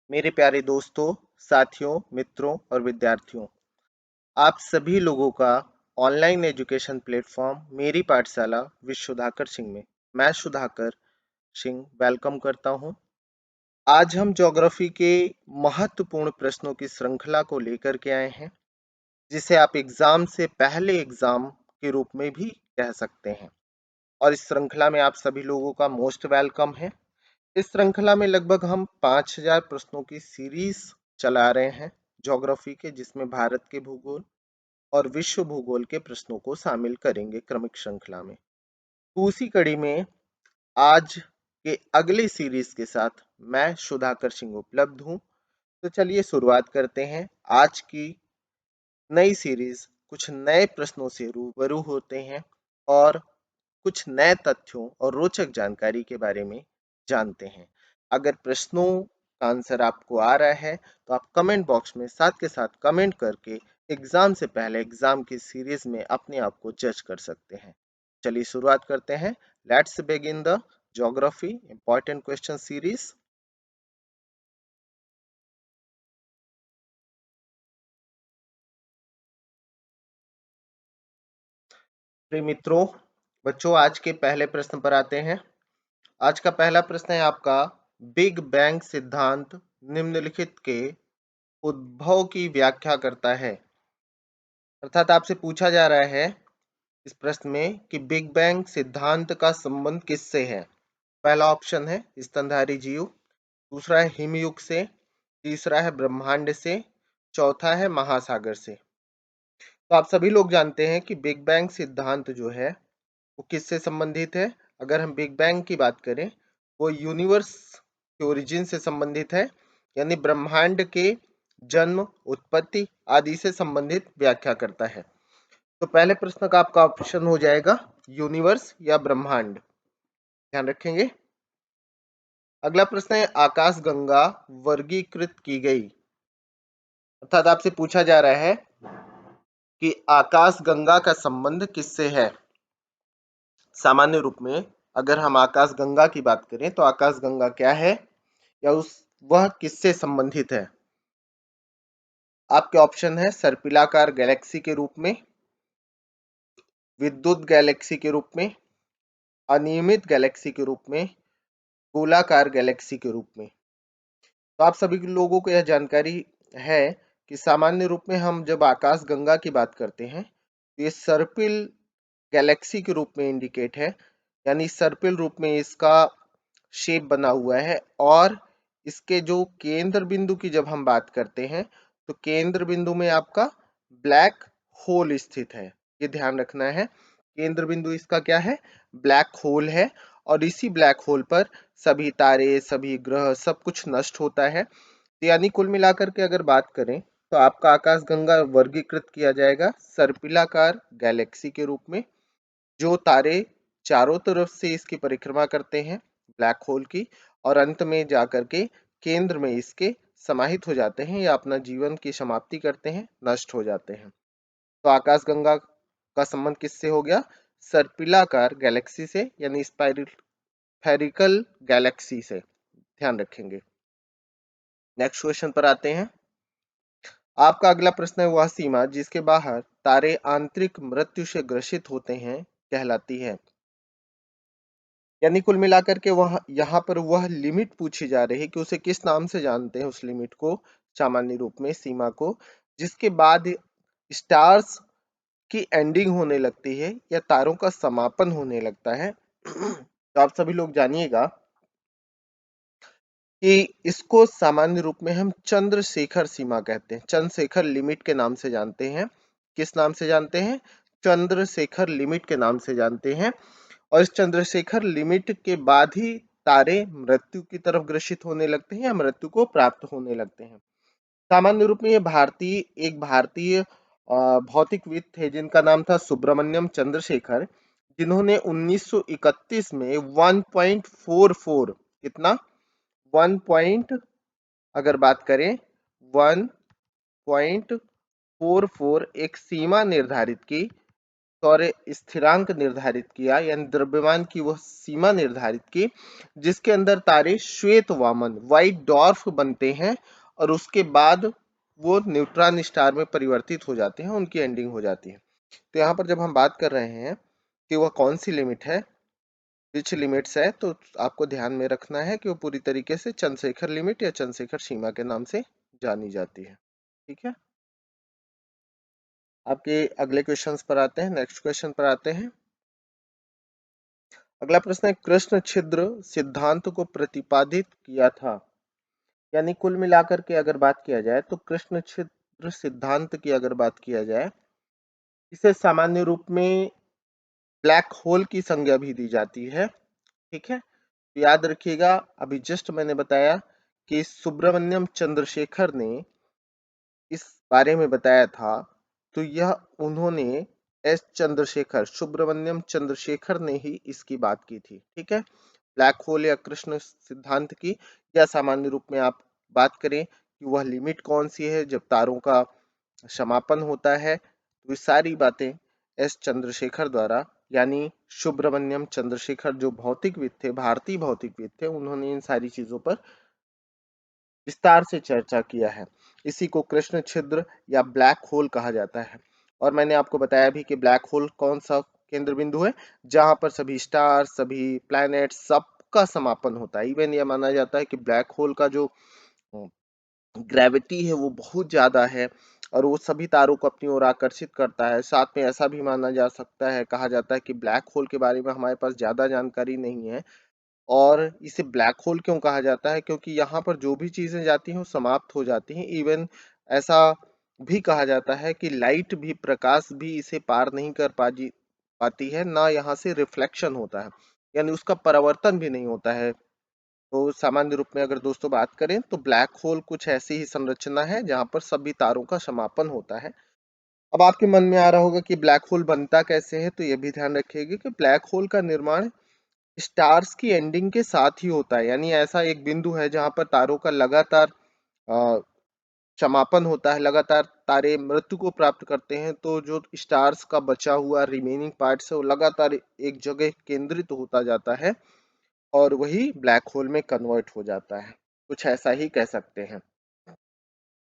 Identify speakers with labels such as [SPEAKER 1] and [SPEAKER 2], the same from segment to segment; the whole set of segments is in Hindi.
[SPEAKER 1] मेरे प्यारे दोस्तों, साथियों, मित्रों और विद्यार्थियों, आप सभी लोगों का ऑनलाइन एजुकेशन प्लेटफॉर्म मेरी पाठशाला विश्व सुधाकर सिंह में मैं सुधाकर सिंह वेलकम करता हूं। आज हम ज्योग्राफी के महत्वपूर्ण प्रश्नों की श्रृंखला को लेकर के आए हैं, जिसे आप एग्जाम से पहले एग्जाम के रूप में भी कह सकते हैं। और इस श्रृंखला में आप सभी लोगों का मोस्ट वेलकम है। इस श्रृंखला में लगभग हम 5000 प्रश्नों की सीरीज चला रहे हैं ज्योग्राफी के, जिसमें भारत के भूगोल और विश्व भूगोल के प्रश्नों को शामिल करेंगे क्रमिक श्रृंखला में। तो उसी कड़ी में आज के अगले सीरीज के साथ मैं सुधाकर सिंह उपलब्ध हूं। तो चलिए शुरुआत करते हैं आज की नई सीरीज। कुछ नए प्रश्नों से रूबरू होते हैं और कुछ नए तथ्यों और रोचक जानकारी के बारे में जानते हैं। अगर प्रश्नों का आंसर आपको आ रहा है तो आप कमेंट बॉक्स में साथ के साथ कमेंट करके एग्जाम से पहले एग्जाम की सीरीज में अपने आप को जज कर सकते हैं। चलिए शुरुआत करते हैं। Let's begin the geography important question series. प्रिय मित्रों, बच्चों, आज के पहले प्रश्न पर आते हैं। आज का पहला प्रश्न है आपका, बिग बैंग सिद्धांत निम्नलिखित के उद्भव की व्याख्या करता है। अर्थात आपसे पूछा जा रहा है इस प्रश्न में कि बिग बैंग सिद्धांत का संबंध किससे है। पहला ऑप्शन है स्तनधारी जीव, दूसरा है हिमयुग से, तीसरा है ब्रह्मांड से, चौथा है महासागर से। तो आप सभी लोग जानते हैं कि बिग बैंग सिद्धांत जो है वो किससे संबंधित है। अगर हम बिग बैंग की बात करें, वो यूनिवर्स के ओरिजिन से संबंधित है, यानी ब्रह्मांड के जन्म, उत्पत्ति आदि से संबंधित व्याख्या करता है। तो पहले प्रश्न का आपका ऑप्शन हो जाएगा यूनिवर्स या ब्रह्मांड, ध्यान रखेंगे। अगला प्रश्न है, आकाश गंगा वर्गीकृत की गई। अर्थात आपसे पूछा जा रहा है कि आकाश गंगा का संबंध किससे है। सामान्य रूप में अगर हम आकाश गंगा की बात करें तो आकाश गंगा क्या है या वह किससे संबंधित है। आपके ऑप्शन है सर्पिलाकार गैलेक्सी के रूप में, विद्युत गैलेक्सी के रूप में, अनियमित गैलेक्सी के रूप में, गोलाकार गैलेक्सी के रूप में। तो आप सभी लोगों को यह जानकारी है कि सामान्य रूप में हम जब आकाश गंगा की बात करते हैं तो ये सर्पिल गैलेक्सी के रूप में इंडिकेट है, यानी सर्पिल रूप में इसका शेप बना हुआ है। और इसके जो केंद्र बिंदु की जब हम बात करते हैं तो केंद्र बिंदु में आपका ब्लैक होल स्थित है। ये ध्यान रखना है, केंद्र बिंदु इसका क्या है, ब्लैक होल है। और इसी ब्लैक होल पर सभी तारे, सभी ग्रह, सब कुछ नष्ट होता है। तो यानी कुल मिलाकर के अगर बात करें तो आपका आकाश गंगा वर्गीकृत किया जाएगा सर्पिलाकार गैलेक्सी के रूप में, जो तारे चारों तरफ से इसकी परिक्रमा करते हैं ब्लैक होल की, और अंत में जाकर के केंद्र में इसके समाहित हो जाते हैं या अपना जीवन की समाप्ति करते हैं, नष्ट हो जाते हैं। तो आकाश गंगा का संबंध किससे हो गया, सर्पिलाकार गैलेक्सी से, यानी स्फेरिकल गैलेक्सी से, ध्यान रखेंगे। नेक्स्ट क्वेश्चन पर आते हैं। आपका अगला प्रश्न है, वह सीमा जिसके बाहर तारे आंतरिक मृत्यु से ग्रसित होते हैं कहलाती है। यानी कुल मिलाकर के वह यहाँ पर वह लिमिट पूछी जा रही है कि उसे किस नाम से जानते हैं, उस लिमिट को, सामान्य रूप में सीमा को, जिसके बाद स्टार्स की एंडिंग होने लगती है या तारों का समापन होने लगता है। तो आप सभी लोग जानिएगा कि इसको सामान्य रूप में हम चंद्रशेखर सीमा कहते हैं, चंद्रशेखर लिमिट के नाम से जानते हैं। किस नाम से जानते हैं, चंद्रशेखर लिमिट के नाम से जानते हैं। और इस चंद्रशेखर लिमिट के बाद ही तारे मृत्यु की तरफ ग्रसित होने लगते हैं या मृत्यु को प्राप्त होने लगते हैं। सामान्य रूप में ये एक भारतीय भौतिकविद थे जिनका नाम था सुब्रमण्यम चंद्रशेखर, जिन्होंने 1931 में 1.44, कितना, 1 पॉइंट, अगर बात करें 1.44 एक सीमा निर्धारित की। सौर्य स्थिरांक निर्धारित किया, यानी द्रव्यमान की वह सीमा निर्धारित की जिसके अंदर तारे श्वेत वामन व्हाइट डॉर्फ बनते हैं और उसके बाद वो न्यूट्रॉन स्टार में परिवर्तित हो जाते हैं, उनकी एंडिंग हो जाती है। तो यहाँ पर जब हम बात कर रहे हैं कि वह कौन सी लिमिट है, विच लिमिट्स है, तो आपको ध्यान में रखना है कि वो पूरी तरीके से चंद्रशेखर लिमिट या चंद्रशेखर सीमा के नाम से जानी जाती है। ठीक है, आपके अगले क्वेश्चंस पर आते हैं, नेक्स्ट क्वेश्चन पर आते हैं। अगला प्रश्न है, कृष्ण छिद्र सिद्धांत को प्रतिपादित किया था। यानी कुल मिलाकर के अगर बात किया जाए तो कृष्ण छिद्र सिद्धांत की अगर बात किया जाए, इसे सामान्य रूप में ब्लैक होल की संज्ञा भी दी जाती है। ठीक है, तो याद रखिएगा, अभी जस्ट मैंने बताया कि सुब्रमण्यम चंद्रशेखर ने इस बारे में बताया था, तो यह उन्होंने एस चंद्रशेखर सुब्रमण्यम चंद्रशेखर ने ही इसकी बात की थी। ठीक है, ब्लैक होल या कृष्ण सिद्धांत की, या सामान्य रूप में आप बात करें कि वह लिमिट कौन सी है जब तारों का समापन होता है, तो ये सारी बातें एस चंद्रशेखर द्वारा, यानी सुब्रमण्यम चंद्रशेखर जो भौतिकविद थे, भारतीय भौतिकविद थे, उन्होंने इन सारी चीजों पर विस्तार से चर्चा किया है। इसी को कृष्ण छिद्र या ब्लैक होल कहा जाता है। और मैंने आपको बताया भी कि ब्लैक होल कौन सा केंद्र बिंदु है जहां पर सभी स्टार, सभी प्लैनेट, सबका समापन होता है। इवन यह माना जाता है कि ब्लैक होल का जो ग्रेविटी है वो बहुत ज्यादा है और वो सभी तारों को अपनी ओर आकर्षित करता है। साथ में ऐसा भी माना जा सकता है, कहा जाता है कि ब्लैक होल के बारे में हमारे पास ज्यादा जानकारी नहीं है। और इसे ब्लैक होल क्यों कहा जाता है, क्योंकि यहाँ पर जो भी चीजें जाती हैं वो समाप्त हो जाती हैं। इवन ऐसा भी कहा जाता है कि लाइट भी, प्रकाश भी इसे पार नहीं कर पाती है, ना यहाँ से रिफ्लेक्शन होता है, यानी उसका परावर्तन भी नहीं होता है। तो सामान्य रूप में अगर दोस्तों बात करें तो ब्लैक होल कुछ ऐसी ही संरचना है जहां पर सभी तारों का समापन होता है। अब आपके मन में आ रहा होगा कि ब्लैक होल बनता कैसे है, तो यह भी ध्यान रखिएगा कि ब्लैक होल का निर्माण स्टार्स की एंडिंग के साथ ही होता है। यानी ऐसा एक बिंदु है जहां पर तारों का लगातार अ, समापन होता है, लगातार तारे मृत्यु को प्राप्त करते हैं, तो जो स्टार्स का बचा हुआ रिमेनिंग पार्ट्स है वो लगातार एक जगह केंद्रित होता जाता है और वही ब्लैक होल में कन्वर्ट हो जाता है। कुछ ऐसा ही कह सकते हैं।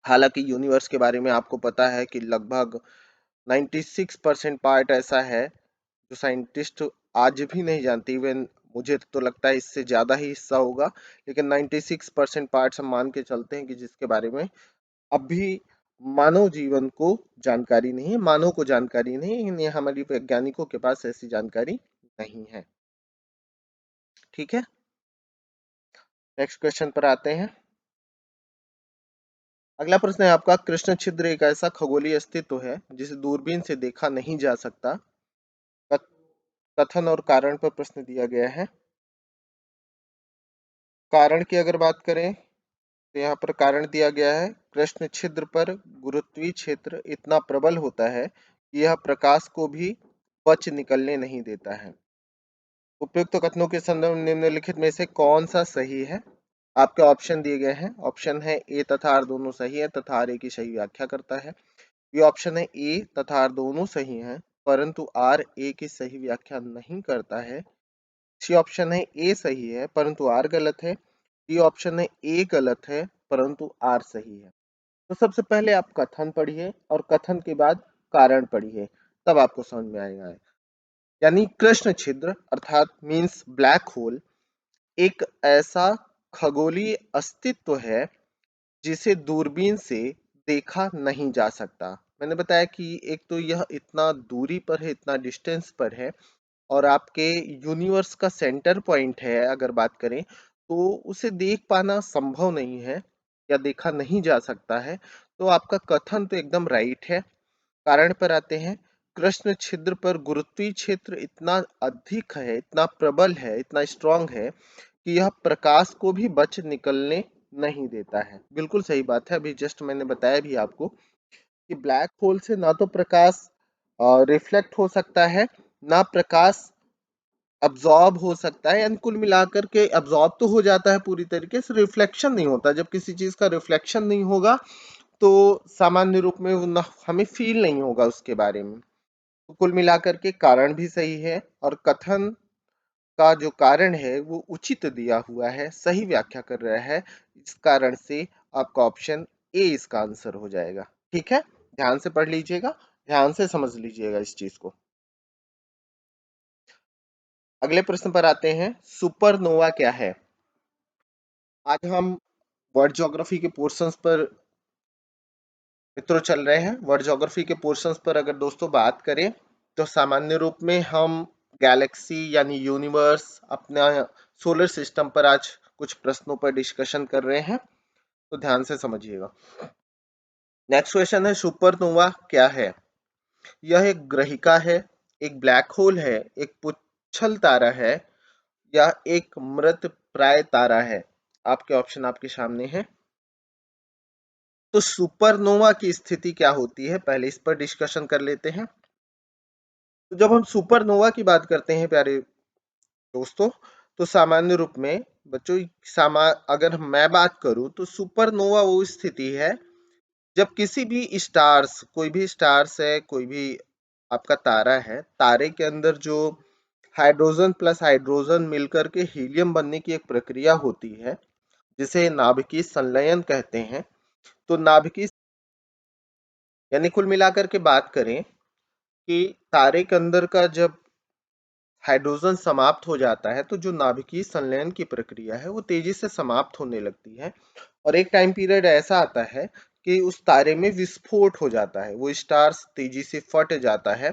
[SPEAKER 1] हालांकि यूनिवर्स के बारे में आपको पता है कि लगभग 96% पार्ट ऐसा है जो साइंटिस्ट आज भी नहीं जानते। इवन मुझे तो लगता है इससे ज्यादा ही हिस्सा होगा, लेकिन 96% पार्ट्स हम मान के चलते हैं कि जिसके बारे में अभी मानव जीवन को जानकारी नहीं है, मानव को जानकारी नहीं है, इन्हें हमारी वैज्ञानिकों के पास ऐसी जानकारी नहीं है। ठीक है, नेक्स्ट क्वेश्चन पर आते हैं। अगला प्रश्न है आपका, कृष्ण छिद्र एक ऐसा खगोलीय अस्तित्व है जिसे दूरबीन से देखा नहीं जा सकता। कथ- कथन और कारण पर प्रश्न दिया गया है। कारण की अगर बात करें तो यहाँ पर कारण दिया गया है, कृष्ण छिद्र पर गुरुत्वीय क्षेत्र इतना प्रबल होता है कि यह प्रकाश को भी बच निकलने नहीं देता है। उपयुक्त कथनों के संदर्भ में निम्नलिखित में से कौन सा सही है? आपके ऑप्शन दिए गए हैं। ऑप्शन है ए तथा आर दोनों सही है तथा आर ए की सही व्याख्या करता है। ये ऑप्शन है ए तथा आर दोनों सही हैं परंतु आर ए की सही व्याख्या नहीं करता है। सी ऑप्शन है ए सही है परंतु आर गलत है। डी ऑप्शन है ए गलत है परंतु आर सही है। तो सबसे पहले आप कथन पढ़िए और कथन के बाद कारण पढ़िए, तब आपको समझ में आएगा। यानी कृष्ण छिद्र अर्थात मीन्स ब्लैक होल एक ऐसा खगोलीय अस्तित्व है जिसे दूरबीन से देखा नहीं जा सकता। मैंने बताया कि एक तो यह इतना दूरी पर है, इतना डिस्टेंस पर है और आपके यूनिवर्स का सेंटर पॉइंट है अगर बात करें, तो उसे देख पाना संभव नहीं है या देखा नहीं जा सकता है। तो आपका कथन तो एकदम राइट है। कारण पर आते हैं। कृष्ण छिद्र पर गुरुत्वीय क्षेत्र इतना अधिक है, इतना प्रबल है, इतना स्ट्रांग है कि यह प्रकाश को भी बच निकलने नहीं देता है। बिल्कुल सही बात है, अभी जस्ट मैंने बताया भी आपको कि ब्लैक होल से ना तो प्रकाश रिफ्लेक्ट हो सकता है, ना प्रकाश अब्जॉर्ब हो सकता है। यानी कुल मिलाकर के अब्जॉर्ब तो हो जाता है पूरी तरीके से, रिफ्लेक्शन नहीं होता। जब किसी चीज का रिफ्लेक्शन नहीं होगा तो सामान्य रूप में वो हमें फील नहीं होगा उसके बारे में। तो कुल मिलाकर के कारण भी सही है और कथन का जो कारण है वो उचित दिया हुआ है, सही व्याख्या कर रहा है। इस कारण से आपका ऑप्शन ए इसका आंसर हो जाएगा। ठीक है, ध्यान से पढ़ लीजिएगा, ध्यान से समझ लीजिएगा इस चीज को। अगले प्रश्न पर आते हैं, सुपरनोवा क्या है। आज हम वर्ल्ड ज्योग्राफी के पोर्शंस पर मित्रों चल रहे हैं। वर्ल्ड ज्योग्राफी के पोर्शंस पर अगर दोस्तों बात करें तो सामान्य रूप में हम गैलेक्सी यानी यूनिवर्स, अपना सोलर सिस्टम पर आज कुछ प्रश्नों पर डिस्कशन कर रहे हैं, तो ध्यान से समझिएगा। नेक्स्ट क्वेश्चन है, सुपरनोवा क्या है। यह एक ग्रहिका है, एक ब्लैक होल है, एक पुच्छल तारा है या एक मृत प्राय तारा है। आपके ऑप्शन आपके सामने है। तो सुपरनोवा की स्थिति क्या होती है, पहले इस पर डिस्कशन कर लेते हैं। तो जब हम सुपरनोवा की बात करते हैं प्यारे दोस्तों, तो सामान्य रूप में बच्चों अगर मैं बात करूं तो सुपरनोवा वो स्थिति है जब किसी भी स्टार्स, कोई भी स्टार्स है, कोई भी आपका तारा है, तारे के अंदर जो हाइड्रोजन प्लस हाइड्रोजन मिलकर के हीलियम बनने की एक प्रक्रिया होती है जिसे नाभिकीय संलयन कहते हैं। तो नाभिकीय यानी कुल मिलाकर के बात करें कि तारे के अंदर का जब हाइड्रोजन समाप्त हो जाता है तो जो नाभिकीय संलयन की प्रक्रिया है वो तेजी से समाप्त होने लगती है और एक टाइम पीरियड ऐसा आता है कि उस तारे में विस्फोट हो जाता है, वो स्टार्स तेजी से फट जाता है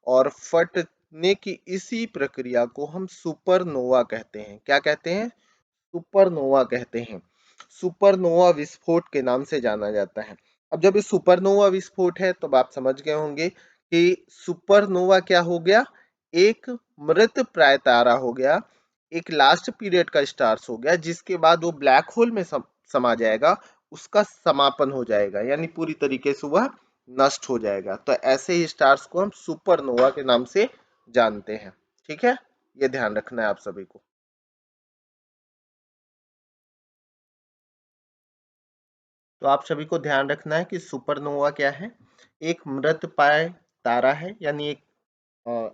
[SPEAKER 1] और फटने की इसी प्रक्रिया को हम सुपरनोवा कहते हैं। क्या कहते हैं? सुपरनोवा कहते हैं। सुपरनोवा विस्फोट के नाम से जाना जाता है। अब जब ये सुपरनोवा विस्फोट है तो आप समझ गए होंगे कि सुपरनोवा क्या हो गया, एक मृत प्राय तारा हो गया, एक लास्ट पीरियड का स्टार्स हो गया जिसके बाद वो ब्लैक होल में समा जाएगा, उसका समापन हो जाएगा यानी पूरी तरीके से वह नष्ट हो जाएगा। तो ऐसे ही स्टार्स को हम सुपरनोवा के नाम से जानते हैं। ठीक है, ये ध्यान रखना है आप सभी को। तो आप सभी को ध्यान रखना है कि सुपरनोवा क्या है, एक मृत पाय तारा है यानी एक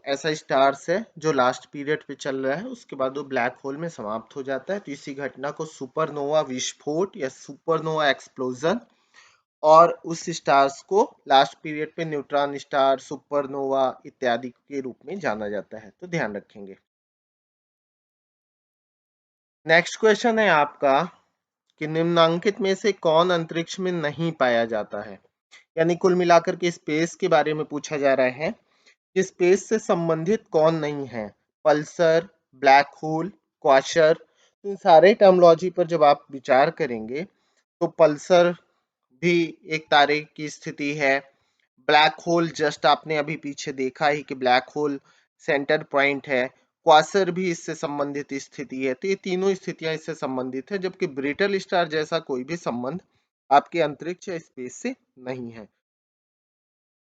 [SPEAKER 1] ऐसा स्टार्स है जो लास्ट पीरियड पे चल रहा है, उसके बाद वो ब्लैक होल में समाप्त हो जाता है। तो इसी घटना को सुपरनोवा विस्फोट या सुपरनोवा एक्सप्लोजन, और उस स्टार्स को लास्ट पीरियड पे न्यूट्रॉन स्टार, सुपरनोवा इत्यादि के रूप में जाना जाता है, तो ध्यान रखेंगे। नेक्स्ट क्वेश्चन है आपका कि निम्नांकित में से कौन अंतरिक्ष में नहीं पाया जाता है। यानी कुल मिलाकर के स्पेस के बारे में पूछा जा रहा है कि स्पेस से संबंधित कौन नहीं है। पल्सर, ब्लैक होल, क्वाशर, तो इन सारे टर्मोलॉजी पर जब आप विचार करेंगे तो पल्सर भी एक तारे की स्थिति है। ब्लैक होल जस्ट आपने अभी पीछे देखा ही कि ब्लैक होल सेंटर पॉइंट है। क्वासर भी इससे संबंधित स्थिति है। तो ये तीनों स्थितियां इससे संबंधित है, जबकि ब्रिटल स्टार जैसा कोई भी संबंध आपके अंतरिक्ष या स्पेस से नहीं है।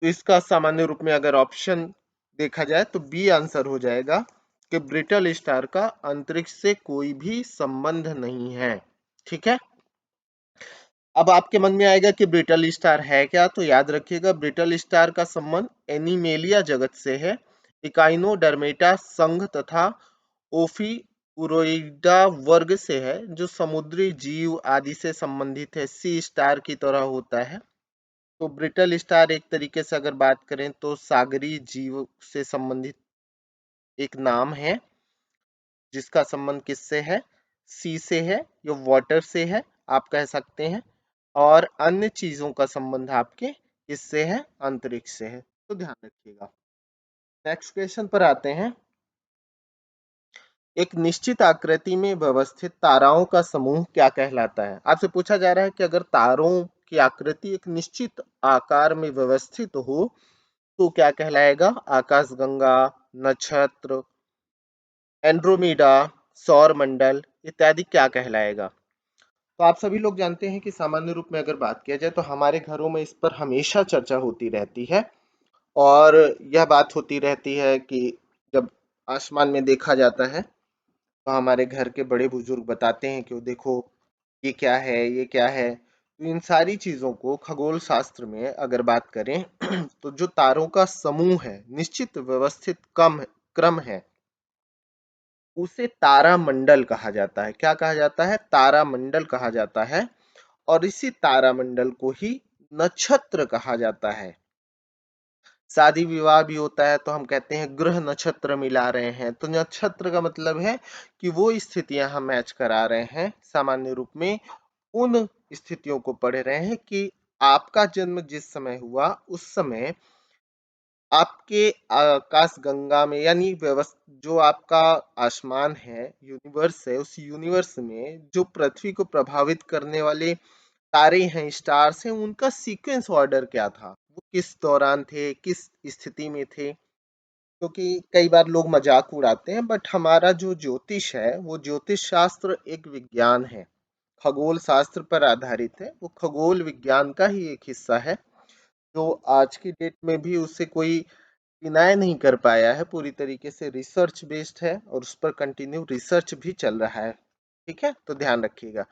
[SPEAKER 1] तो इसका सामान्य रूप में अगर ऑप्शन देखा जाए तो बी आंसर हो जाएगा कि ब्रिटल स्टार का अंतरिक्ष से कोई भी संबंध नहीं है। ठीक है, अब आपके मन में आएगा कि ब्रिटल स्टार है क्या, तो याद रखिएगा ब्रिटल स्टार का संबंध एनिमेलिया जगत से है, इकाइनोडर्मेटा संघ तथा ओफिउरोइडा वर्ग से है जो समुद्री जीव आदि से संबंधित है, सी स्टार की तरह होता है। तो ब्रिटल स्टार एक तरीके से अगर बात करें तो सागरी जीव से संबंधित एक नाम है जिसका संबंध किससे है, सी से है या वाटर से है आप कह सकते हैं, और अन्य चीजों का संबंध आपके किससे है, अंतरिक्ष से है। तो ध्यान रखिएगा। नेक्स्ट क्वेश्चन पर आते हैं। एक निश्चित आकृति में व्यवस्थित ताराओं का समूह क्या कहलाता है। आपसे पूछा जा रहा है कि अगर तारों की आकृति एक निश्चित आकार में व्यवस्थित हो तो क्या कहलाएगा, आकाशगंगा, नक्षत्र, एंड्रोमीडा, सौर मंडल इत्यादि क्या कहलाएगा। तो आप सभी लोग जानते हैं कि सामान्य रूप में अगर बात किया जाए तो हमारे घरों में इस पर हमेशा चर्चा होती रहती है और यह बात होती रहती है कि जब आसमान में देखा जाता है तो हमारे घर के बड़े बुजुर्ग बताते हैं कि वो देखो ये क्या है, ये क्या है। तो इन सारी चीजों को खगोल शास्त्र में अगर बात करें तो जो तारों का समूह है, निश्चित व्यवस्थित क्रम है, उसे तारामंडल कहा जाता है। क्या कहा जाता है? तारामंडल कहा जाता है। और इसी तारामंडल को ही नक्षत्र कहा जाता है। शादी विवाह भी होता है तो हम कहते हैं ग्रह नक्षत्र मिला रहे हैं, तो नक्षत्र का मतलब है कि वो स्थितियां हम मैच करा रहे हैं, सामान्य रूप में उन स्थितियों को पढ़ रहे हैं कि आपका जन्म जिस समय हुआ उस समय आपके आकाश गंगा में, यानी जो आपका आसमान है, यूनिवर्स है, उस यूनिवर्स में जो पृथ्वी को प्रभावित करने वाले तारे हैं, स्टार्स हैं, उनका सीक्वेंस ऑर्डर क्या था, वो किस दौरान थे, किस स्थिति में थे। क्योंकि कई बार लोग मजाक उड़ाते हैं, बट हमारा जो ज्योतिष है वो ज्योतिष शास्त्र एक विज्ञान है, खगोल शास्त्र पर आधारित है, वो खगोल विज्ञान का ही एक हिस्सा है, जो आज की डेट में भी उसे कोई डिनाय नहीं कर पाया है, पूरी तरीके से रिसर्च बेस्ड है और उस पर कंटिन्यू रिसर्च भी चल रहा है। ठीक है, तो ध्यान रखिएगा।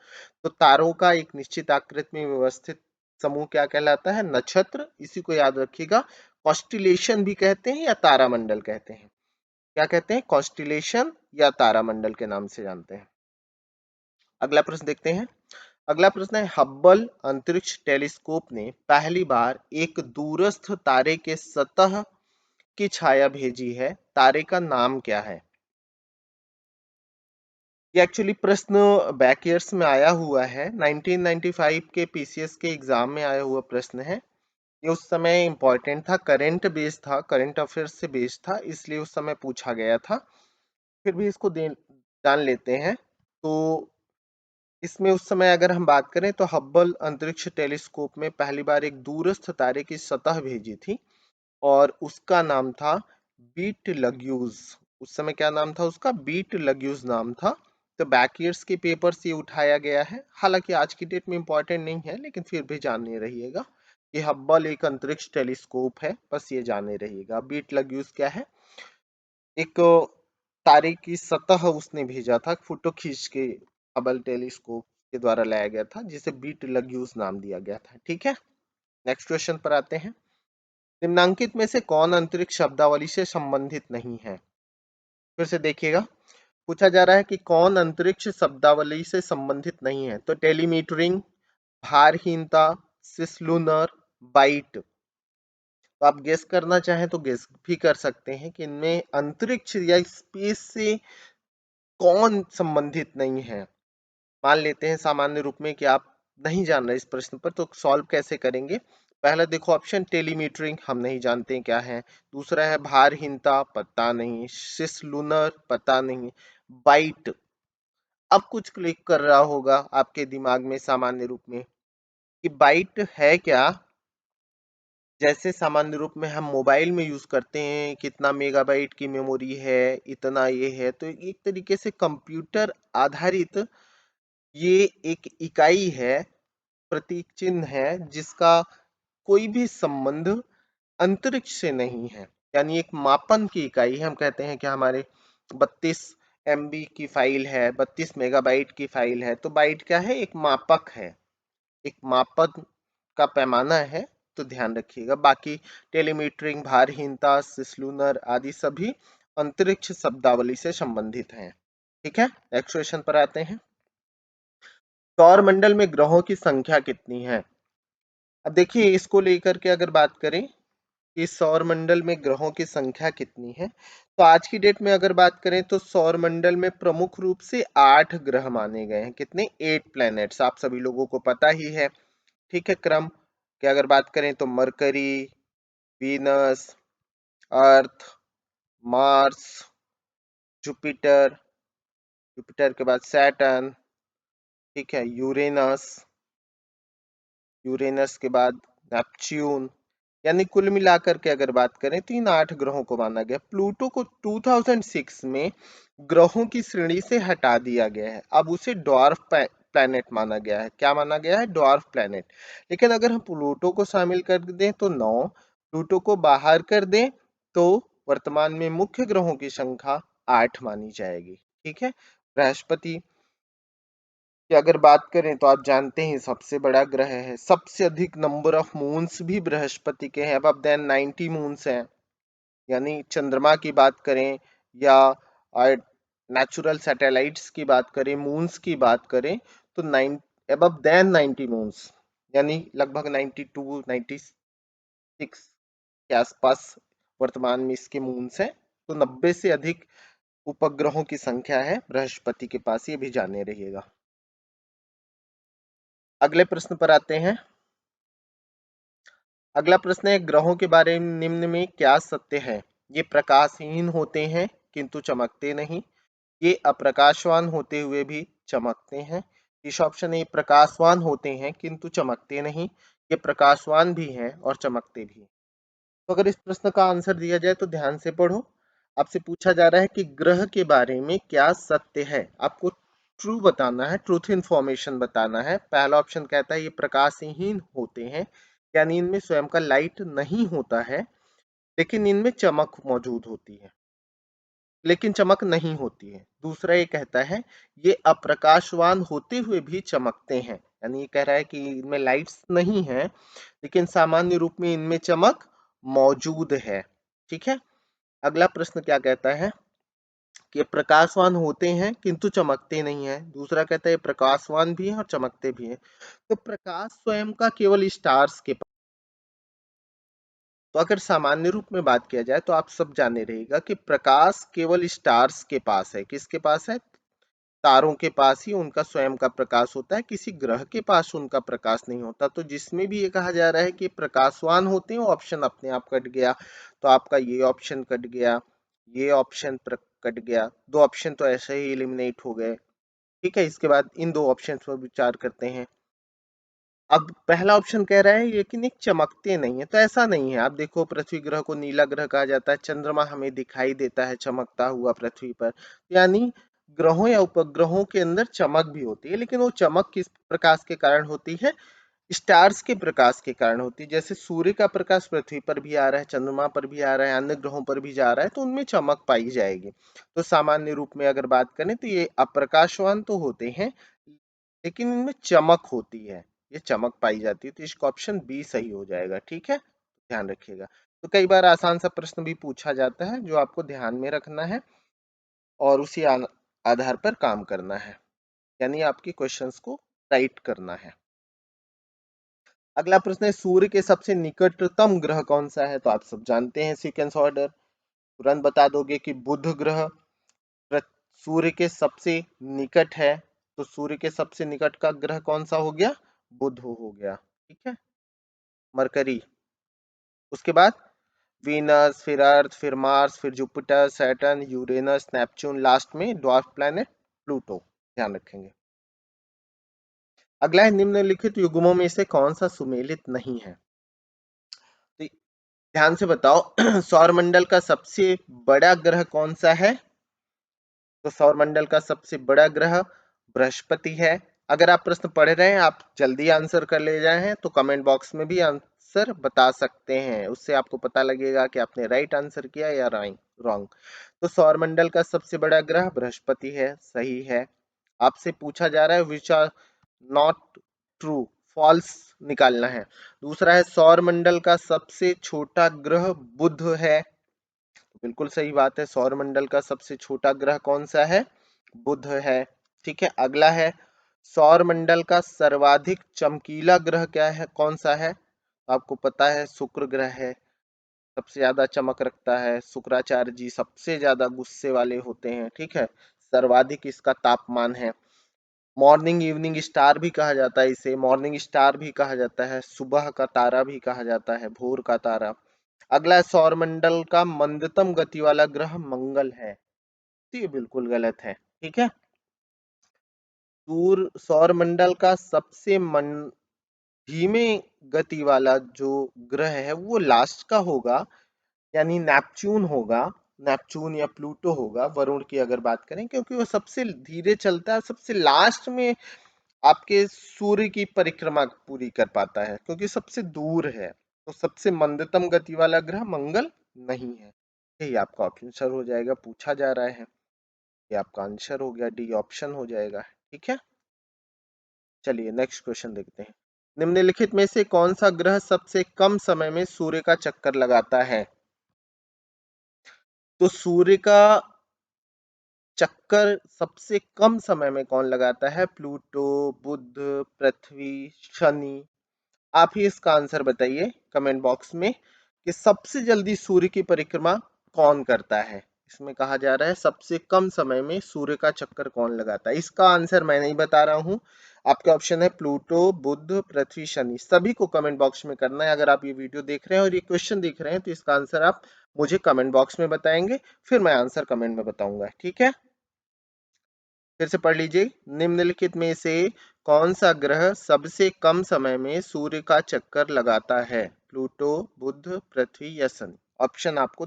[SPEAKER 1] तो तारों का एक निश्चित आकृति में व्यवस्थित समूह क्या कहलाता है? नक्षत्र। इसी को याद रखिएगा। कॉन्स्टिलेशन भी कहते हैं या तारामंडल कहते हैं। क्या कहते हैं? कॉन्स्टिलेशन या तारामंडल के नाम से जानते हैं। अगला प्रश्न देखते हैं। अगला प्रश्न है, हब्बल अंतरिक्ष टेलीस्कोप ने पहली बार एक दूरस्थ तारे के सतह की छाया भेजी है, तारे का नाम क्या है? ये एक्चुअली प्रश्न बैक ईयर्स में आया हुआ है, 1995 के पीसीएस के एग्जाम में आया हुआ प्रश्न है। ये उस समय इंपॉर्टेंट था, करंट बेस्ड था, करंट अफेयर्स से बेस्ड था, इसलिए उस समय पूछा गया था। फिर भी इसको जान लेते हैं। तो इसमें उस समय अगर हम बात करें तो हब्बल अंतरिक्ष टेलीस्कोप में पहली बार एक दूरस्थ तारे की सतह भेजी थी और उसका नाम था बीट लग्यूज। उस समय क्या नाम था उसका? बीट लग्यूज नाम था। तो बैक ईयर्स के पेपर से ये उठाया गया है, हालांकि आज की डेट में इंपॉर्टेंट नहीं है, लेकिन फिर भी जाने रहिएगा कि हब्बल एक अंतरिक्ष टेलीस्कोप है, बस ये जाने रहिएगा। बीट लग्यूज क्या है? एक तारे की सतह उसने भेजा था, फोटो खींच के हबल टेलीस्कोप के द्वारा लाया गया था, जिसे बीट लग्यूज नाम दिया गया था। ठीक है, नेक्स्ट क्वेश्चन पर आते हैं। निम्नांकित में से कौन अंतरिक्ष शब्दावली से संबंधित नहीं है? फिर से देखिएगा, पूछा जा रहा है कि कौन अंतरिक्ष शब्दावली से संबंधित नहीं है। तो टेलीमीटरिंग, भारहीनता, सिसलुनर, बाइट। तो आप गेस करना चाहें तो गेस भी कर सकते हैं कि इनमें अंतरिक्ष या स्पेस से कौन संबंधित नहीं है। मान लेते हैं सामान्य रूप में कि आप नहीं जान रहे इस प्रश्न पर, तो सॉल्व कैसे करेंगे? पहला देखो ऑप्शन, टेलीमीटरिंग हम नहीं जानते हैं क्या है। दूसरा है भारहीनता, पता नहीं। सिसलुनर, पता नहीं। बाइट, अब कुछ क्लिक कर रहा होगा आपके दिमाग में सामान्य रूप में कि बाइट है क्या। जैसे सामान्य रूप में हम मोबाइल में यूज करते हैं, कितना मेगाबाइट की मेमोरी है, इतना ये है, तो एक तरीके से कंप्यूटर आधारित ये एक इकाई है, प्रतीक चिन्ह है, जिसका कोई भी संबंध अंतरिक्ष से नहीं है। यानी एक मापन की इकाई है। हम कहते हैं कि हमारे 32 MB की फाइल है, 32 मेगाबाइट की फाइल है, तो बाइट क्या है? एक मापक है, एक मापन का पैमाना है। तो ध्यान रखिएगा। बाकी टेलीमीटरिंग, भारहीनता, सिसलुनर आदि सभी अंतरिक्ष शब्दावली से संबंधित हैं। ठीक है, नेक्स्ट क्वेश्चन पर आते हैं। सौर मंडल में ग्रहों की संख्या कितनी है? अब देखिए, इसको लेकर के अगर बात करें कि सौर मंडल में ग्रहों की संख्या कितनी है, तो आज की डेट में अगर बात करें तो सौर मंडल में प्रमुख रूप से 8 ग्रह माने गए हैं। कितने? 8 प्लैनेट्स, आप सभी लोगों को पता ही है। ठीक है, क्रम की अगर बात करें तो मरकरी, वीनस, अर्थ, मार्स, जुपिटर, जुपिटर के बाद सैटर्न, ठीक है, यूरेनस, यूरेनस के बाद नेपच्यून। यानी कुल मिलाकर के अगर बात करें तो इन 8 ग्रहों को माना गया। प्लूटो को 2006 में ग्रहों की श्रेणी से हटा दिया गया है, अब उसे डॉर्फ प्लैनेट माना गया है। क्या माना गया है? Dwarf planet. लेकिन अगर हम प्लूटो को शामिल कर दें तो 9, प्लूटो को बाहर कर दें तो वर्तमान में मुख्य ग्रहों की संख्या 8 मानी जाएगी। ठीक है, बृहस्पति, कि अगर बात करें तो आप जानते हैं सबसे बड़ा ग्रह है, सबसे अधिक नंबर ऑफ मून्स भी बृहस्पति के हैं, अब देन 90 मून्स हैं। यानी चंद्रमा की बात करें या नेचुरल सैटेलाइट्स की बात करें, मून्स की बात करें, तो 9 अबव देन 90 मून्स, यानी लगभग 92 96 के आसपास वर्तमान में इसके मून्स हैं। तो 90 से अधिक उपग्रहों की संख्या है बृहस्पति के पास, ये भी जाने रहिएगा। अगले प्रश्न पर आते हैं। अगला प्रश्न है, ग्रहों के बारे में निम्न में क्या सत्य है? ये प्रकाशहीन होते हैं किंतु चमकते नहीं, ये अप्रकाशवान होते हुए भी चमकते हैं। इस ऑप्शन ए प्रकाशवान होते हैं किंतु चमकते नहीं, ये प्रकाशवान भी हैं और चमकते भी हैं। तो अगर इस प्रश्न का आंसर दिया जाए तो ध्यान से पढ़ो। आपसे पूछा जा रहा है कि ग्रह के बारे में क्या सत्य है, आपको ट्रू बताना है, ट्रूथ इंफॉर्मेशन बताना है। पहला ऑप्शन कहता है ये प्रकाशहीन होते हैं, यानी इनमें स्वयं का लाइट नहीं होता है, लेकिन इनमें चमक मौजूद होती है, लेकिन चमक नहीं होती है। दूसरा ये कहता है ये अप्रकाशवान होते हुए भी चमकते हैं, यानी ये कह रहा है कि इनमें लाइट्स नहीं है, लेकिन सामान्य रूप में इनमें चमक मौजूद है। ठीक है। अगला प्रश्न क्या कहता है कि प्रकाशवान होते हैं किंतु चमकते नहीं है। दूसरा कहता है प्रकाशवान भी है और चमकते भी हैं। तो प्रकाश स्वयं का केवल स्टार्स के पास। तो अगर सामान्य रूप में बात किया जाए तो आप सब जाने रहेगा कि प्रकाश केवल स्टार्स के पास है। किसके पास है? तारों के पास ही उनका स्वयं का प्रकाश होता है, किसी ग्रह के पास उनका प्रकाश नहीं होता। तो जिसमें भी ये कहा जा रहा है कि प्रकाशवान होते हैं, वो ऑप्शन अपने आप कट गया। तो आपका ये ऑप्शन कट गया, ये ऑप्शन कट गया, दो ऑप्शन तो ऐसे ही एलिमिनेट हो गए। ठीक है। इसके बाद इन दो ऑप्शन पर विचार करते हैं। अब पहला ऑप्शन कह रहा है लेकिन एक चमकते नहीं है, तो ऐसा नहीं है। आप देखो पृथ्वी ग्रह को नीला ग्रह कहा जाता है, चंद्रमा हमें दिखाई देता है चमकता हुआ पृथ्वी पर, यानी ग्रहों या उपग्रहों के अंदर चमक भी होती है, लेकिन वो चमक किस प्रकाश के कारण होती है? स्टार्स के प्रकाश के कारण होती है। जैसे सूर्य का प्रकाश पृथ्वी पर भी आ रहा है, चंद्रमा पर भी आ रहा है, अन्य ग्रहों पर भी जा रहा है, तो उनमें चमक पाई जाएगी। तो सामान्य रूप में अगर बात करें तो ये अप्रकाशवान तो होते हैं, लेकिन इनमें चमक होती है, ये चमक पाई जाती है। तो इसका ऑप्शन बी सही हो जाएगा। ठीक है, ध्यान रखिएगा। तो कई बार आसान सा प्रश्न भी पूछा जाता है जो आपको ध्यान में रखना है और उसी आधार पर काम करना है, यानी आपके क्वेश्चंस को राइट करना है। अगला प्रश्न है, सूर्य के सबसे निकटतम ग्रह कौन सा है? तो आप सब जानते हैं सीक्वेंस ऑर्डर, तुरंत बता दोगे कि बुध ग्रह सूर्य के सबसे निकट है। तो सूर्य के सबसे निकट का ग्रह कौन सा हो गया? बुध हो गया। ठीक है। मरकरी, उसके बाद वीनस, फिर अर्थ, फिर मार्स, फिर Jupiter, Saturn, Uranus, Neptune, last में ड्वार्फ प्लैनेट प्लूटो। ध्यान रखेंगे। अगला है, निम्नलिखित युग्मों में से कौन सा सुमेलित नहीं है? तो ध्यान से बताओ सौरमंडल का सबसे बड़ा ग्रह कौन सा है? तो सौरमंडल का सबसे बड़ा ग्रह बृहस्पति है। अगर आप प्रश्न पढ़ रहे हैं, आप जल्दी आंसर कर ले जाए हैं, तो कमेंट बॉक्स में भी आंसर बता सकते हैं, उससे आपको पता लगेगा कि आपने राइट आंसर किया या रॉन्ग। तो सौरमंडल का सबसे बड़ा ग्रह बृहस्पति है, सही है। आपसे पूछा जा रहा है which are not true, false निकालना है। दूसरा है, सौरमंडल का सबसे छोटा ग्रह बुध है। बिल्कुल सही बात है, सौरमंडल का सबसे छोटा ग्रह कौन सा है? बुध है। ठीक है। अगला है, सौरमंडल का सर्वाधिक चमकीला ग्रह क्या है, कौन सा है? आपको पता है शुक्र ग्रह है, सबसे ज्यादा चमक रखता है। शुक्राचार्य जी सबसे ज्यादा गुस्से वाले होते हैं। ठीक है। सर्वाधिक इसका तापमान है। मॉर्निंग इवनिंग स्टार भी कहा जाता है इसे, मॉर्निंग स्टार भी कहा जाता है, सुबह का तारा भी कहा जाता है, भोर का तारा। अगला सौरमंडल का मंदतम गति वाला ग्रह मंगल है, तो ये बिल्कुल गलत है। ठीक है। सौरमंडल का सबसे धीमे गति वाला जो ग्रह है वो लास्ट का होगा, यानी नेपच्यून होगा। नेपच्यून या प्लूटो होगा, वरुण की अगर बात करें, क्योंकि वो सबसे धीरे चलता है, सबसे लास्ट में आपके सूर्य की परिक्रमा पूरी कर पाता है, क्योंकि सबसे दूर है। तो सबसे मंदतम गति वाला ग्रह मंगल नहीं है। यही आपका आंसर हो जाएगा, पूछा जा रहा है। ये आपका आंसर हो गया, डी ऑप्शन हो जाएगा। ठीक है। चलिए नेक्स्ट क्वेश्चन देखते हैं। निम्नलिखित में से कौन सा ग्रह सबसे कम समय में सूर्य का चक्कर लगाता है? तो सूर्य का चक्कर सबसे कम समय में कौन लगाता है? प्लूटो, बुध, पृथ्वी, शनि। आप ही इसका आंसर बताइए कमेंट बॉक्स में कि सबसे जल्दी सूर्य की परिक्रमा कौन करता है। इसमें कहा जा रहा है सबसे कम समय में सूर्य का चक्कर कौन लगाता है। इसका आंसर मैं नहीं बता रहा हूं, आपके ऑप्शन है प्लूटो, बुध, पृथ्वी, शनि। सभी को कमेंट बॉक्स में करना है। अगर आप ये वीडियो देख रहे हैं और ये क्वेश्चन देख रहे हैं तो इसका आंसर आप मुझे कमेंट बॉक्स में बताएंगे, फिर मैं आंसर कमेंट में बताऊंगा। ठीक है, फिर से पढ़ लीजिए। निम्नलिखित में से कौन सा ग्रह सबसे कम समय में सूर्य का चक्कर लगाता है? प्लूटो, बुध, पृथ्वी या शनि। ऑप्शन आपको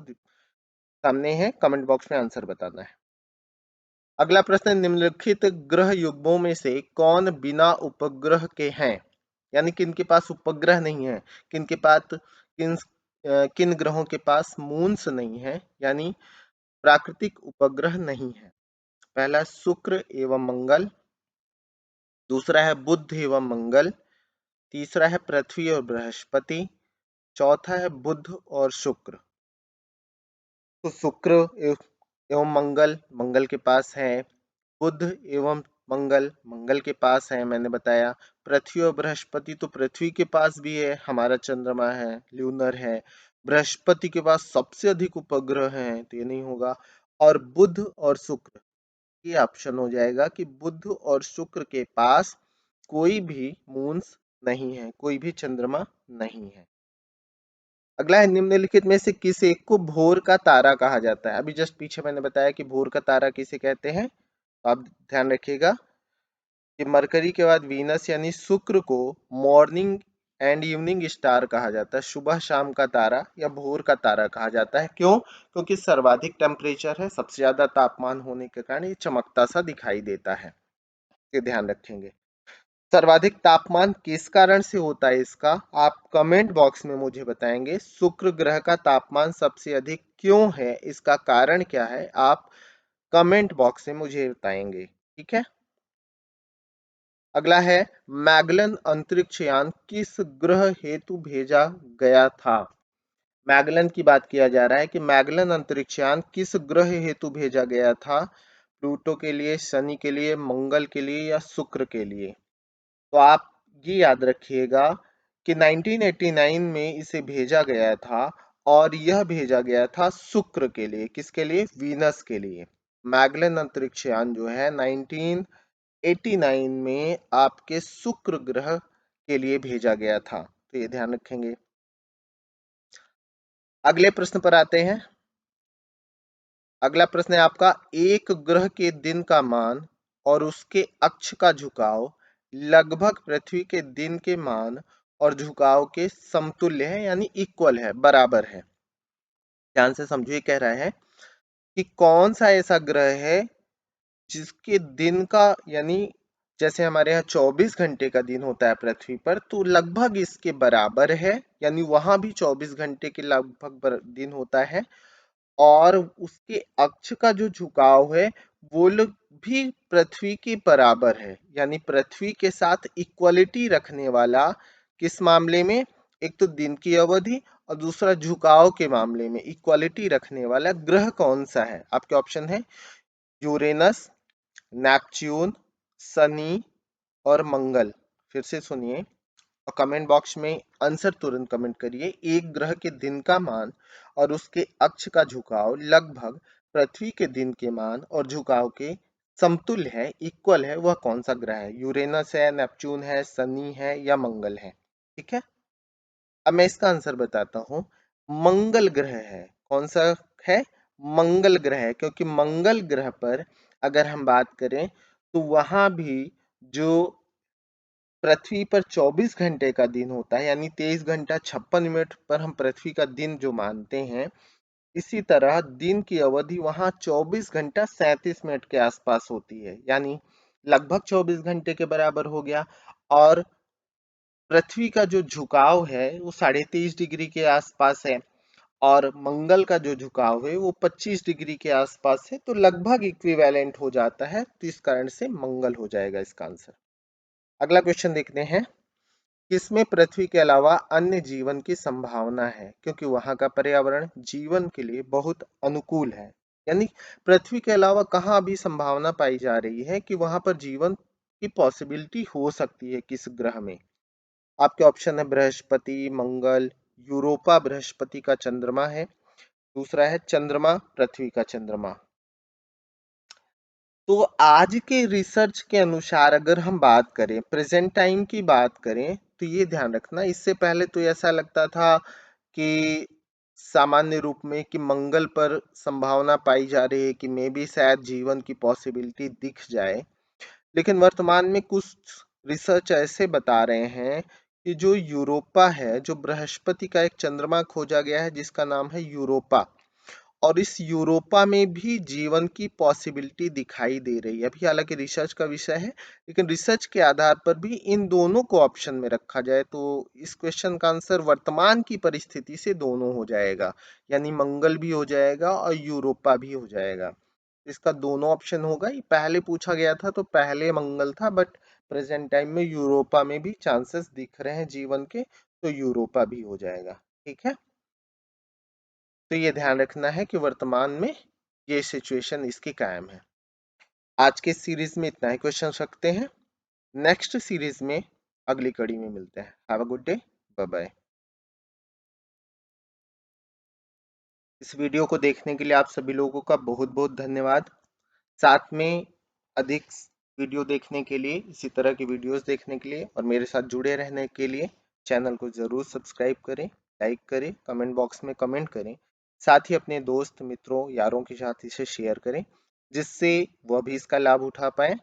[SPEAKER 1] सामने है, कमेंट बॉक्स में आंसर बताना है। अगला प्रश्न, निम्नलिखित ग्रह युग्मों में से कौन बिना उपग्रह के हैं? यानी किनके पास उपग्रह नहीं है, किनके पास किन ग्रहों के पास मून्स नहीं है, यानी प्राकृतिक उपग्रह नहीं है। पहला शुक्र एवं मंगल, दूसरा है बुध एवं मंगल, तीसरा है पृथ्वी और बृहस्पति, चौथा है बुध और शुक्र। तो शुक्र एवं मंगल मंगल के पास है, बुध एवं मंगल मंगल के पास है, मैंने बताया। पृथ्वी और बृहस्पति तो पृथ्वी के पास भी है, हमारा चंद्रमा है, ल्यूनर है। बृहस्पति के पास सबसे अधिक उपग्रह हैं, तो ये नहीं होगा। और बुध और शुक्र, ये ऑप्शन हो जाएगा कि बुध और शुक्र के पास कोई भी मून्स नहीं है, कोई भी चंद्रमा नहीं है। अगला है, निम्नलिखित में से किस एक को भोर का तारा कहा जाता है? अभी जस्ट पीछे मैंने बताया कि भोर का तारा किसे कहते हैं, तो आप ध्यान रखिएगा कि मरकरी के बाद वीनस यानी शुक्र को मॉर्निंग एंड इवनिंग स्टार कहा जाता है, सुबह शाम का तारा या भोर का तारा कहा जाता है। क्यों? क्योंकि सर्वाधिक टेम्परेचर है, सबसे ज्यादा तापमान होने के कारण ये चमकता सा दिखाई देता है। ये ध्यान रखेंगे। सर्वाधिक तापमान किस कारण से होता है इसका आप कमेंट बॉक्स में मुझे बताएंगे। शुक्र ग्रह का तापमान सबसे अधिक क्यों है, इसका कारण क्या है, आप कमेंट बॉक्स में मुझे बताएंगे। ठीक है, अगला है, मैगलन अंतरिक्ष यान किस ग्रह हेतु भेजा गया था? मैगलन की बात किया जा रहा है कि मैगलन अंतरिक्ष यान किस ग्रह हेतु भेजा गया था? प्लूटो के लिए, शनि के लिए, मंगल के लिए या शुक्र के लिए? तो आप ये याद रखिएगा कि 1989 में इसे भेजा गया था और यह भेजा गया था शुक्र के लिए। किसके लिए? वीनस के लिए। मैगलन अंतरिक्ष यान जो है 1989 में आपके शुक्र ग्रह के लिए भेजा गया था, तो ये ध्यान रखेंगे। अगले प्रश्न पर आते हैं। अगला प्रश्न है आपका, एक ग्रह के दिन का मान और उसके अक्ष का झुकाव लगभग पृथ्वी के दिन के मान और झुकाव के समतुल्य है, यानी इक्वल है, बराबर है। ध्यान से समझो, ये कह रहा है कि कौन सा ऐसा ग्रह है जिसके दिन का, यानी जैसे हमारे यहाँ 24 घंटे का दिन होता है पृथ्वी पर, तो लगभग इसके बराबर है, यानी वहां भी 24 घंटे के लगभग दिन होता है। और उसके अक्ष का जो झुकाव है वो लोग भी पृथ्वी के बराबर है, यानी पृथ्वी के साथ इक्वलिटी रखने वाला। किस मामले में? एक तो दिन की अवधि और दूसरा झुकाव के मामले में इक्वलिटी रखने वाला ग्रह कौन सा है? आपके ऑप्शन है यूरेनस, नेपच्यून, शनि और मंगल। फिर से सुनिए और कमेंट बॉक्स में आंसर तुरंत कमेंट करिए। एक ग्रह के दिन का मान और उसके अक्ष का झुकाव लगभग पृथ्वी के दिन के मान और झुकाव के समतुल्य है, इक्वल है, वह कौन सा ग्रह है? यूरेनस है, नेपच्यून है, शनि है या मंगल है? ठीक है, अब मैं इसका आंसर बताता हूँ। मंगल ग्रह है। कौन सा है? मंगल ग्रह है, क्योंकि मंगल ग्रह पर अगर हम बात करें तो वहां भी जो पृथ्वी पर 24 घंटे का दिन होता है, यानी 23 घंटा 56 मिनट पर हम पृथ्वी का दिन जो मानते हैं, इसी तरह दिन की अवधि वहां 24 घंटा 37 मिनट के आसपास होती है, यानी लगभग 24 घंटे के बराबर हो गया। और पृथ्वी का जो झुकाव है वो 23.5 डिग्री के आसपास है और मंगल का जो झुकाव है वो 25 डिग्री के आसपास है, तो लगभग इक्विवेलेंट हो जाता है, तो इस कारण से मंगल हो जाएगा इसका आंसर। अगला क्वेश्चन देखते हैं, किसमें पृथ्वी के अलावा अन्य जीवन की संभावना है क्योंकि वहां का पर्यावरण जीवन के लिए बहुत अनुकूल है। यानी पृथ्वी के अलावा कहाँ अभी संभावना पाई जा रही है कि वहां पर जीवन की पॉसिबिलिटी हो सकती है, किस ग्रह में। आपके ऑप्शन है बृहस्पति, मंगल, यूरोपा बृहस्पति का चंद्रमा है, दूसरा है चंद्रमा पृथ्वी का चंद्रमा। तो आज के रिसर्च के अनुसार अगर हम बात करें, प्रेजेंट टाइम की बात करें, तो ये ध्यान रखना, इससे पहले तो ऐसा लगता था कि सामान्य रूप में कि मंगल पर संभावना पाई जा रही है कि मे बी शायद जीवन की पॉसिबिलिटी दिख जाए। लेकिन वर्तमान में कुछ रिसर्च ऐसे बता रहे हैं कि जो यूरोपा है, जो बृहस्पति का एक चंद्रमा खोजा गया है जिसका नाम है यूरोपा, और इस यूरोपा में भी जीवन की पॉसिबिलिटी दिखाई दे रही है। अभी हालांकि रिसर्च का विषय है, लेकिन रिसर्च के आधार पर भी इन दोनों को ऑप्शन में रखा जाए तो इस क्वेश्चन का आंसर वर्तमान की परिस्थिति से दोनों हो जाएगा, यानी मंगल भी हो जाएगा और यूरोपा भी हो जाएगा। इसका दोनों ऑप्शन होगा। ये पहले पूछा गया था तो पहले मंगल था, बट प्रेजेंट टाइम में यूरोपा में भी चांसेस दिख रहे हैं जीवन के, तो यूरोपा भी हो जाएगा। ठीक है, तो ये ध्यान रखना है कि वर्तमान में ये सिचुएशन इसकी कायम है। आज के सीरीज में इतना ही क्वेश्चन रखते हैं। नेक्स्ट सीरीज में अगली कड़ी में मिलते हैं। Have a good day, bye bye. इस वीडियो को देखने के लिए आप सभी लोगों का बहुत बहुत धन्यवाद। साथ में अधिक वीडियो देखने के लिए, इसी तरह की वीडियोस देखने के लिए और मेरे साथ जुड़े रहने के लिए चैनल को जरूर सब्सक्राइब करें, लाइक करें, कमेंट बॉक्स में कमेंट करें। साथ ही अपने दोस्त, मित्रों, यारों के साथ इसे शेयर करें, जिससे वह भी इसका लाभ उठा पाए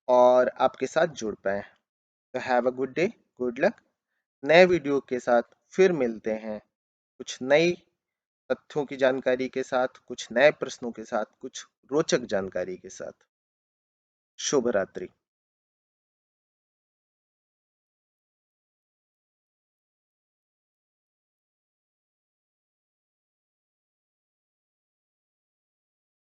[SPEAKER 1] और आपके साथ जुड़ पाए। तो have a good day, good luck. नए वीडियो के साथ फिर मिलते हैं, कुछ नई तथ्यों की जानकारी के साथ, कुछ नए प्रश्नों के साथ, कुछ रोचक जानकारी के साथ। शुभ रात्रि।